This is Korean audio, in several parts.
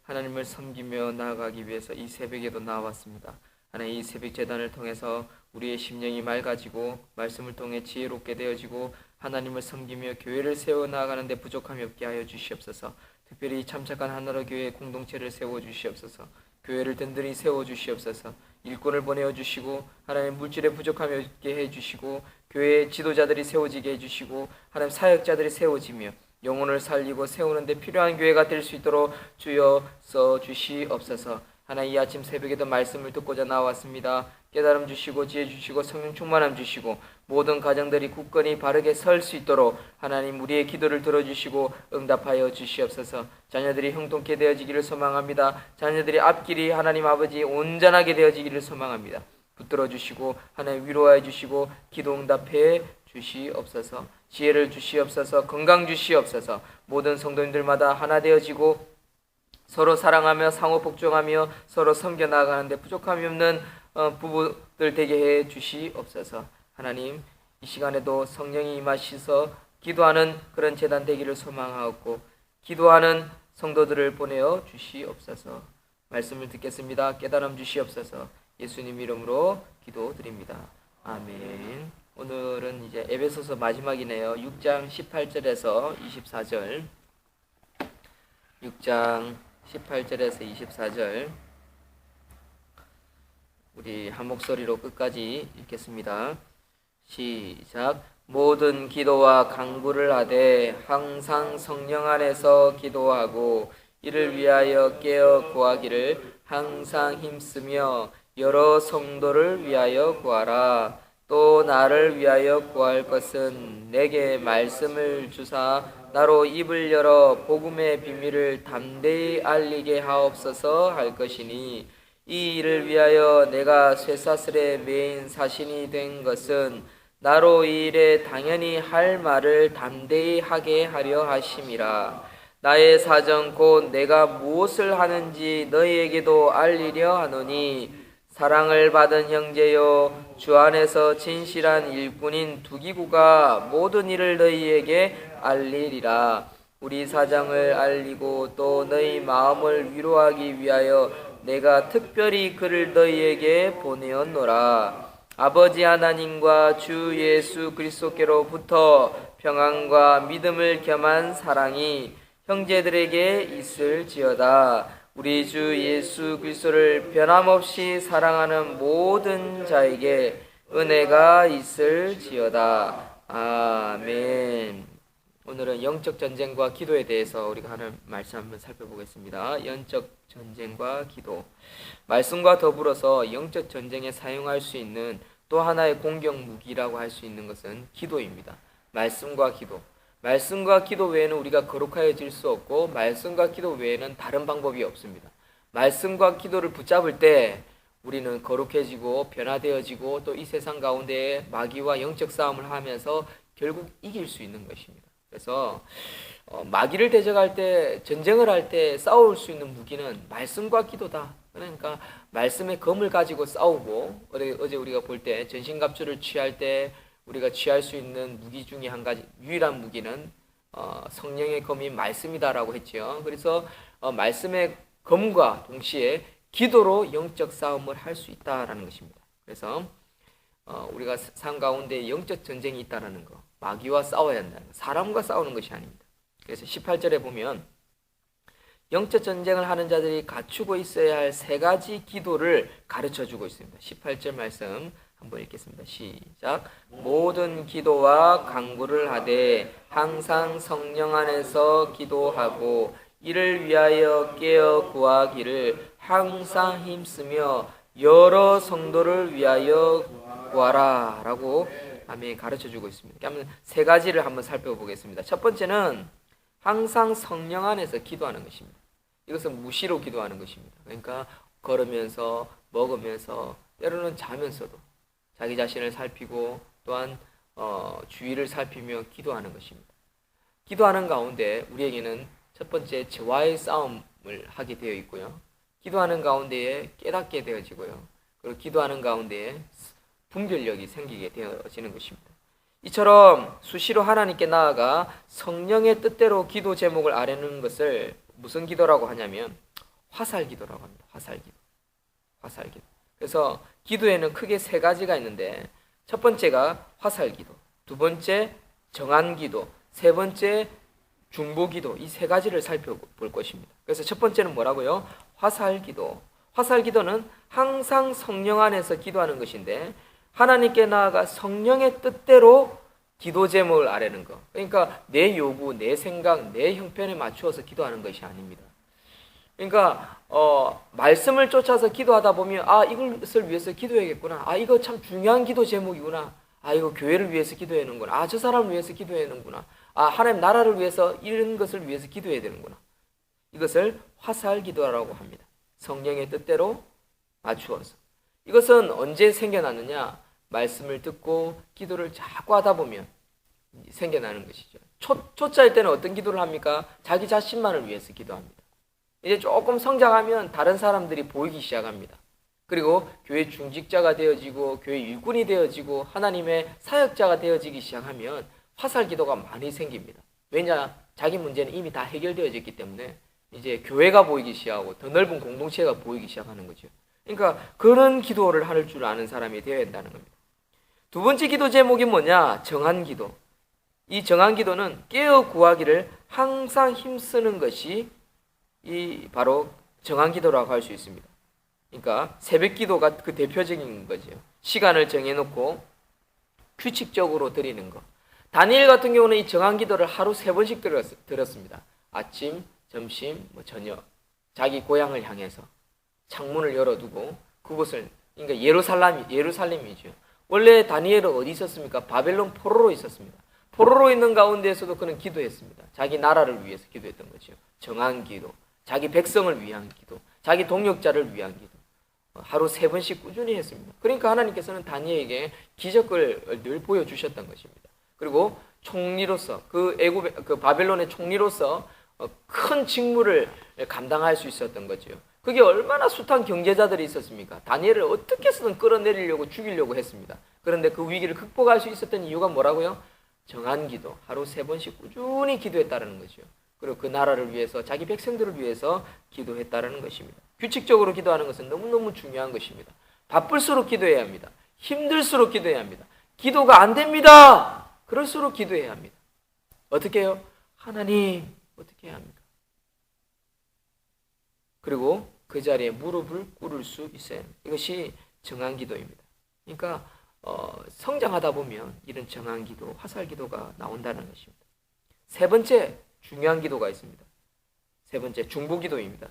하나님을 섬기며 나아가기 위해서 이 새벽에도 나왔습니다. 하나님, 이 새벽 제단을 통해서 우리의 심령이 맑아지고 말씀을 통해 지혜롭게 되어지고 하나님을 섬기며 교회를 세워 나아가는 데 부족함이 없게 하여 주시옵소서. 특별히 참착한 하나로 교회 공동체를 세워 주시옵소서. 교회를 든든히 세워 주시옵소서. 일꾼을 보내어 주시고 하나님 물질의 부족함이 없게 해 주시고 교회의 지도자들이 세워지게 해 주시고 하나님 사역자들이 세워지며 영혼을 살리고 세우는 데 필요한 교회가 될 수 있도록 주여 써 주시옵소서. 하나님, 이 아침 새벽에도 말씀을 듣고자 나왔습니다. 깨달음 주시고 지혜 주시고 성령 충만함 주시고 모든 가정들이 굳건히 바르게 설 수 있도록 하나님 우리의 기도를 들어주시고 응답하여 주시옵소서. 자녀들이 형통케 되어지기를 소망합니다. 자녀들이 앞길이 하나님 아버지 온전하게 되어지기를 소망합니다. 붙들어 주시고 하나님 위로하여 주시고 기도 응답해 주시옵소서. 지혜를 주시옵소서. 건강 주시옵소서. 모든 성도님들마다 하나 되어지고 서로 사랑하며 상호 복종하며 서로 섬겨 나아가는데 부족함이 없는 부부들 되게 해 주시옵소서. 하나님, 이 시간에도 성령이 임하시서 기도하는 그런 제단 되기를 소망하옵고 기도하는 성도들을 보내어 주시옵소서. 말씀을 듣겠습니다. 깨달음 주시옵소서. 예수님 이름으로 기도드립니다. 아멘. 오늘은 이제 에베소서 마지막이네요. 6장 18절에서 24절. 6장 18절에서 24절 우리 한 목소리로 끝까지 읽겠습니다. 시작. 모든 기도와 간구를 하되 항상 성령 안에서 기도하고 이를 위하여 깨어 구하기를 항상 힘쓰며 여러 성도를 위하여 구하라. 또 나를 위하여 구할 것은 내게 말씀을 주사 나로 입을 열어 복음의 비밀을 담대히 알리게 하옵소서 할 것이니 이 일을 위하여 내가 쇠사슬에 매인 사신이 된 것은 나로 이 일에 당연히 할 말을 담대히 하게 하려 하심이라. 나의 사정 곧 내가 무엇을 하는지 너희에게도 알리려 하노니 사랑을 받은 형제여 주 안에서 진실한 일꾼인 두기구가 모든 일을 너희에게 알리리라. 우리 사장을 알리고 또 너희 마음을 위로하기 위하여 내가 특별히 그를 너희에게 보내었노라. 아버지 하나님과 주 예수 그리스도께로부터 평안과 믿음을 겸한 사랑이 형제들에게 있을지어다. 우리 주 예수 그리스도를 변함없이 사랑하는 모든 자에게 은혜가 있을지어다. 아멘. 오늘은 영적 전쟁과 기도에 대해서 우리가 하는 말씀 한번 살펴보겠습니다. 영적 전쟁과 기도. 말씀과 더불어서 영적 전쟁에 사용할 수 있는 또 하나의 공격 무기라고 할 수 있는 것은 기도입니다. 말씀과 기도. 말씀과 기도 외에는 우리가 거룩하여질 수 없고 말씀과 기도 외에는 다른 방법이 없습니다. 말씀과 기도를 붙잡을 때 우리는 거룩해지고 변화되어지고 또 이 세상 가운데 마귀와 영적 싸움을 하면서 결국 이길 수 있는 것입니다. 그래서 마귀를 대적할 때, 전쟁을 할 때 싸울 수 있는 무기는 말씀과 기도다. 그러니까 말씀의 검을 가지고 싸우고, 어제 우리가 볼 때 전신갑주를 취할 때 우리가 취할 수 있는 무기 중에 한 가지, 유일한 무기는 성령의 검인 말씀이다라고 했죠. 그래서 말씀의 검과 동시에 기도로 영적 싸움을 할 수 있다라는 것입니다. 그래서 우리가 삶 가운데 영적 전쟁이 있다라는 거, 마귀와 싸워야 한다는 거, 사람과 싸우는 것이 아닙니다. 그래서 18절에 보면 영적 전쟁을 하는 자들이 갖추고 있어야 할 세 가지 기도를 가르쳐주고 있습니다. 18절 말씀 한번 읽겠습니다. 시작. 모든 기도와 간구를 하되 항상 성령 안에서 기도하고 이를 위하여 깨어 구하기를 항상 힘쓰며 여러 성도를 위하여 구하라 라고 아멘 가르쳐주고 있습니다. 그러면 세 가지를 한번 살펴보겠습니다. 첫 번째는 항상 성령 안에서 기도하는 것입니다. 이것은 무시로 기도하는 것입니다. 그러니까 걸으면서 먹으면서 때로는 자면서도 자기 자신을 살피고 또한 주위를 살피며 기도하는 것입니다. 기도하는 가운데 우리에게는 첫 번째 저와의 싸움을 하게 되어 있고요. 기도하는 가운데에 깨닫게 되어지고요. 그리고 기도하는 가운데에 분별력이 생기게 되어지는 것입니다. 이처럼 수시로 하나님께 나아가 성령의 뜻대로 기도 제목을 아뢰는 것을 무슨 기도라고 하냐면 화살기도라고 합니다. 화살기도. 그래서 기도에는 크게 세 가지가 있는데 첫 번째가 화살기도, 두 번째 정한기도, 세 번째 중보기도, 이 세 가지를 살펴볼 것입니다. 그래서 첫 번째는 뭐라고요? 화살기도. 화살기도는 항상 성령 안에서 기도하는 것인데 하나님께 나아가 성령의 뜻대로 기도 제목을 아뢰는 것. 그러니까 내 요구, 내 생각, 내 형편에 맞추어서 기도하는 것이 아닙니다. 그러니까 말씀을 쫓아서 기도하다 보면 이것을 위해서 기도해야겠구나. 이거 참 중요한 기도 제목이구나. 이거 교회를 위해서 기도해야 하는구나. 저 사람을 위해서 기도해야 하는구나. 하나님 나라를 위해서 이런 것을 위해서 기도해야 되는구나. 이것을 화살 기도라고 합니다. 성령의 뜻대로 맞추어서. 이것은 언제 생겨나느냐? 말씀을 듣고 기도를 자꾸 하다 보면 생겨나는 것이죠. 초짜일 때는 어떤 기도를 합니까? 자기 자신만을 위해서 기도합니다. 이제 조금 성장하면 다른 사람들이 보이기 시작합니다. 그리고 교회 중직자가 되어지고 교회 일꾼이 되어지고 하나님의 사역자가 되어지기 시작하면 화살 기도가 많이 생깁니다. 왜냐? 자기 문제는 이미 다 해결되어졌기 때문에 이제 교회가 보이기 시작하고 더 넓은 공동체가 보이기 시작하는 거죠. 그러니까 그런 기도를 할 줄 아는 사람이 되어야 한다는 겁니다. 두 번째 기도 제목이 뭐냐? 정한기도. 이 정한기도는 깨어 구하기를 항상 힘쓰는 것이 바로 정한기도라고 할 수 있습니다. 그러니까 새벽기도가 그 대표적인 거죠. 시간을 정해놓고 규칙적으로 드리는 것. 다니엘 같은 경우는 이 정한기도를 하루 3번씩 들었습니다. 아침, 점심, 저녁. 자기 고향을 향해서 창문을 열어두고 그곳을, 그러니까 예루살렘이죠. 원래 다니엘은 어디 있었습니까? 바벨론 포로로 있었습니다. 포로로 있는 가운데에서도 그는 기도했습니다. 자기 나라를 위해서 기도했던 거죠. 정한기도, 자기 백성을 위한 기도, 자기 동역자를 위한 기도. 하루 3번씩 꾸준히 했습니다. 그러니까 하나님께서는 다니엘에게 기적을 늘 보여주셨던 것입니다. 그리고 총리로서 그 바벨론의 총리로서 큰 직무를 감당할 수 있었던 거죠. 그게 얼마나 숱한 경제자들이 있었습니까? 다니엘을 어떻게 해서든 끌어내리려고 죽이려고 했습니다. 그런데 그 위기를 극복할 수 있었던 이유가 뭐라고요? 정한기도, 하루 3번씩 꾸준히 기도했다는 거죠. 그리고 그 나라를 위해서, 자기 백성들을 위해서 기도했다는 것입니다. 규칙적으로 기도하는 것은 너무너무 중요한 것입니다. 바쁠수록 기도해야 합니다. 힘들수록 기도해야 합니다. 기도가 안 됩니다. 그럴수록 기도해야 합니다. 어떻게 해요? 하나님, 어떻게 해야 합니까? 그리고 그 자리에 무릎을 꿇을 수 있어야 합니다. 이것이 정한기도입니다. 그러니까 성장하다 보면 이런 정한기도, 화살기도가 나온다는 것입니다. 세 번째 중요한 기도가 있습니다. 세 번째 중보기도입니다.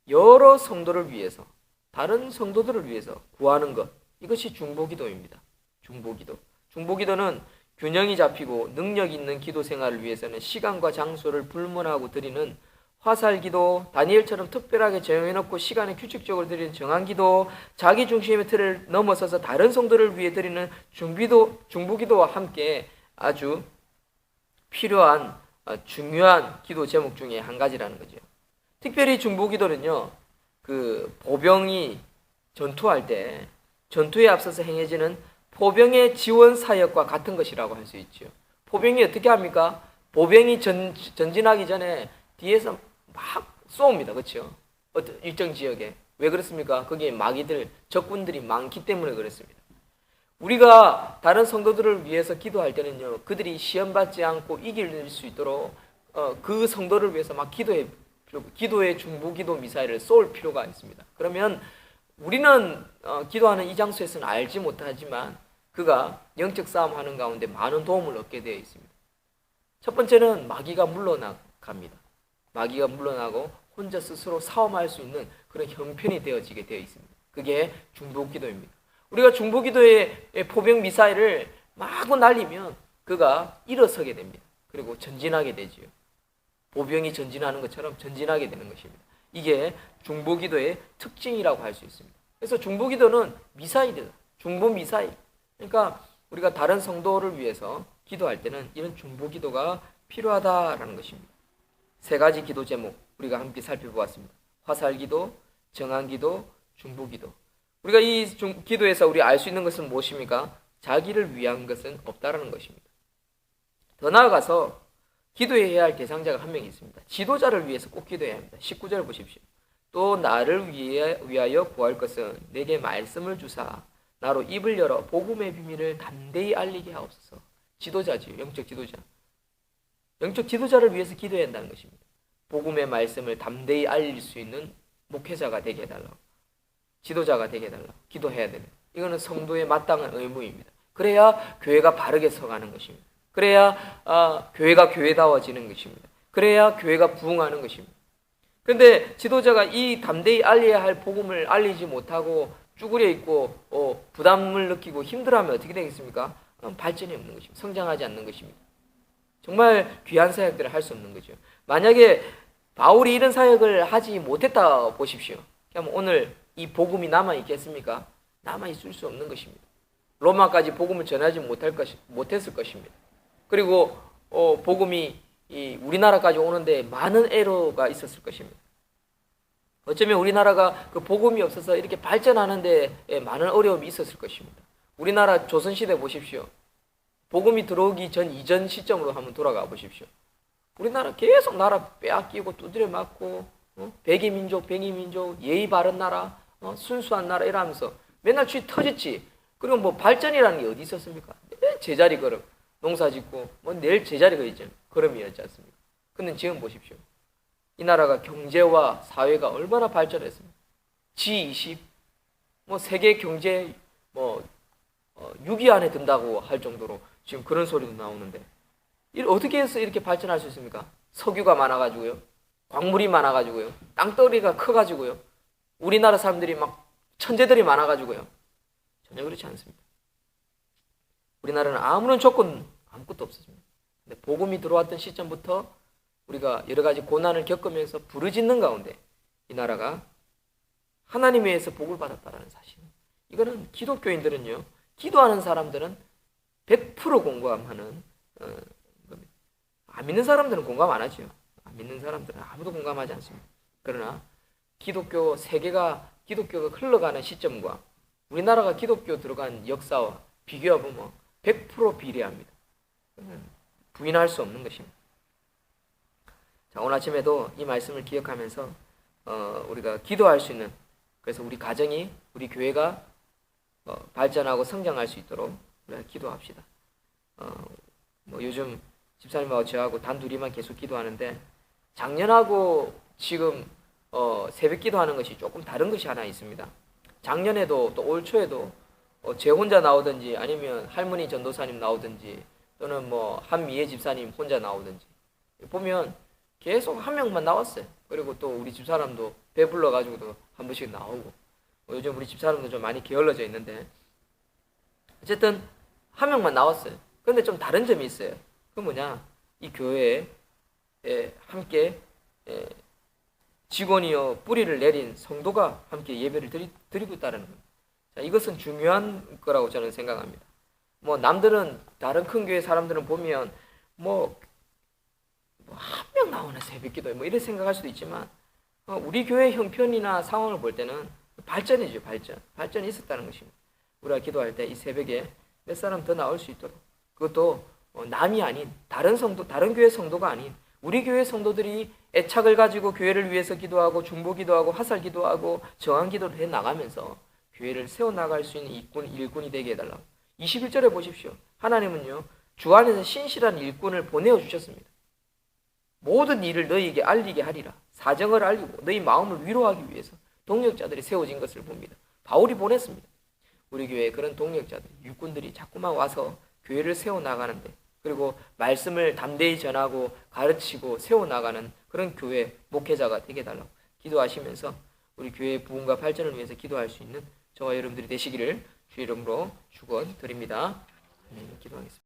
여러 성도를 위해서, 다른 성도들을 위해서 구하는 것, 이것이 중보기도입니다. 중보기도는 균형이 잡히고 능력 있는 기도 생활을 위해서는 시간과 장소를 불문하고 드리는 화살기도, 다니엘처럼 특별하게 정해놓고 시간에 규칙적으로 드리는 정한기도, 자기 중심의 틀을 넘어서서 다른 성도를 위해 드리는 중보기도와 함께 아주 필요한 중요한 기도 제목 중에 한 가지라는 거죠. 특별히 중보기도는요, 그 보병이 전투할 때 전투에 앞서서 행해지는 포병의 지원 사역과 같은 것이라고 할 수 있죠. 포병이 어떻게 합니까? 보병이 전진하기 전에 뒤에서 막 쏘옵니다. 그렇죠? 어떤 일정 지역에. 왜 그렇습니까? 거기에 마귀들, 적군들이 많기 때문에 그렇습니다. 우리가 다른 성도들을 위해서 기도할 때는요, 그들이 시험받지 않고 이길 수 있도록 그 성도를 위해서 막 기도의 중보기도 미사일을 쏠 필요가 있습니다. 그러면 우리는 기도하는 이 장소에서는 알지 못하지만 그가 영적 싸움하는 가운데 많은 도움을 얻게 되어 있습니다. 첫 번째는 마귀가 물러나갑니다. 마귀가 물러나고 혼자 스스로 싸움할 수 있는 그런 형편이 되어지게 되어 있습니다. 그게 중보기도입니다. 우리가 중보기도의 포병 미사일을 마구 날리면 그가 일어서게 됩니다. 그리고 전진하게 되지요. 보병이 전진하는 것처럼 전진하게 되는 것입니다. 이게 중보기도의 특징이라고 할 수 있습니다. 그래서 중보기도는 미사일이다. 중보 미사일. 그러니까 우리가 다른 성도를 위해서 기도할 때는 이런 중보기도가 필요하다라는 것입니다. 세 가지 기도 제목 우리가 함께 살펴보았습니다. 화살기도, 정한기도, 중보기도. 우리가 이 기도에서 우리 알 수 있는 것은 무엇입니까? 자기를 위한 것은 없다라는 것입니다. 더 나아가서 기도해야 할 대상자가 한 명이 있습니다. 지도자를 위해서 꼭 기도해야 합니다. 19절 보십시오. 또 나를 위하여 구할 것은 내게 말씀을 주사 나로 입을 열어 복음의 비밀을 담대히 알리게 하옵소서. 지도자지요. 영적 지도자. 영적 지도자를 위해서 기도해야 한다는 것입니다. 복음의 말씀을 담대히 알릴 수 있는 목회자가 되게 해달라고, 지도자가 되게 해달라고 기도해야 되는, 이거는 성도의 마땅한 의무입니다. 그래야 교회가 바르게 서가는 것입니다. 그래야 교회가 교회다워지는 것입니다. 그래야 교회가 부흥하는 것입니다. 그런데 지도자가 이 담대히 알려야 할 복음을 알리지 못하고 쭈그려 있고 부담을 느끼고 힘들어하면 어떻게 되겠습니까? 발전이 없는 것입니다. 성장하지 않는 것입니다. 정말 귀한 사역들을 할 수 없는 거죠. 만약에 바울이 이런 사역을 하지 못했다 보십시오. 그럼 오늘 이 복음이 남아있겠습니까? 남아있을 수 없는 것입니다. 로마까지 복음을 전하지 못했을 것입니다. 그리고 복음이 우리나라까지 오는데 많은 애로가 있었을 것입니다. 어쩌면 우리나라가 그 복음이 없어서 이렇게 발전하는 데 많은 어려움이 있었을 것입니다. 우리나라 조선시대 보십시오. 복음이 들어오기 전 이전 시점으로 한번 돌아가 보십시오. 우리나라 계속 나라 빼앗기고 두드려 맞고 백이민족, 예의 바른 나라, 순수한 나라 이러면서 맨날 쥐 터졌지. 그리고 뭐 발전이라는 게 어디 있었습니까? 내 제자리 걸음, 농사 짓고 내일 제자리 걸음이었지 않습니까? 근데 지금 보십시오. 이 나라가 경제와 사회가 얼마나 발전했습니까? G20, 세계 경제 6위 안에 든다고 할 정도로 지금 그런 소리도 나오는데, 어떻게 해서 이렇게 발전할 수 있습니까? 석유가 많아가지고요, 광물이 많아가지고요, 땅덩어리가 커가지고요, 우리나라 사람들이 막 천재들이 많아가지고요. 전혀 그렇지 않습니다. 우리나라는 아무런 조건 아무것도 없었습니다. 근데 복음이 들어왔던 시점부터 우리가 여러 가지 고난을 겪으면서 부르짖는 가운데 이 나라가 하나님에 의해서 복을 받았다라는 사실. 이거는 기독교인들은요, 기도하는 사람들은 100% 공감하는 겁니다. 안 믿는 사람들은 공감 안 하죠. 안 믿는 사람들은 아무도 공감하지 않습니다. 그러나 기독교 세계가 기독교가 흘러가는 시점과 우리나라가 기독교 들어간 역사와 비교해보면 100% 비례합니다. 부인할 수 없는 것입니다. 자, 오늘 아침에도 이 말씀을 기억하면서 우리가 기도할 수 있는, 그래서 우리 가정이, 우리 교회가 발전하고 성장할 수 있도록 우리가 기도합시다. 요즘 집사님하고 저하고 단둘이만 계속 기도하는데, 작년하고 지금 새벽 기도하는 것이 조금 다른 것이 하나 있습니다. 작년에도 또 올 초에도 제 혼자 나오든지 아니면 할머니 전도사님 나오든지 또는 한미애 집사님 혼자 나오든지 보면 계속 한 명만 나왔어요. 그리고 또 우리 집사람도 배불러 가지고도 한 번씩 나오고, 요즘 우리 집사람도 좀 많이 게을러져 있는데 어쨌든 한 명만 나왔어요. 그런데 좀 다른 점이 있어요. 그 뭐냐, 이 교회에 함께 직원이요 뿌리를 내린 성도가 함께 예배를 드리고 있다는 겁니다. 자, 이것은 중요한 거라고 저는 생각합니다. 남들은, 다른 큰 교회 사람들은 보면 한 명 나오나 새벽기도에 이렇게 생각할 수도 있지만, 우리 교회 형편이나 상황을 볼 때는 발전이죠. 발전이 있었다는 것입니다. 우리가 기도할 때 이 새벽에 몇 사람 더 나올 수 있도록, 그것도 남이 아닌 다른 성도, 다른 교회 성도가 아닌 우리 교회 성도들이 애착을 가지고 교회를 위해서 기도하고 중보 기도하고 화살 기도하고 정한 기도를 해 나가면서 교회를 세워나갈 수 있는 일꾼이 되게 해달라고. 21절에 보십시오. 하나님은요, 주 안에서 신실한 일꾼을 보내어 주셨습니다. 모든 일을 너희에게 알리게 하리라. 사정을 알리고 너희 마음을 위로하기 위해서 동력자들이 세워진 것을 봅니다. 바울이 보냈습니다. 우리 교회에 그런 동력자들, 일꾼들이 자꾸만 와서 교회를 세워나가는데, 그리고 말씀을 담대히 전하고 가르치고 세워나가는 그런 교회 목회자가 되게 해달라고 기도하시면서 우리 교회의 부흥과 발전을 위해서 기도할 수 있는 저와 여러분들이 되시기를 주의 이름으로 축원드립니다. 기도하겠습니다.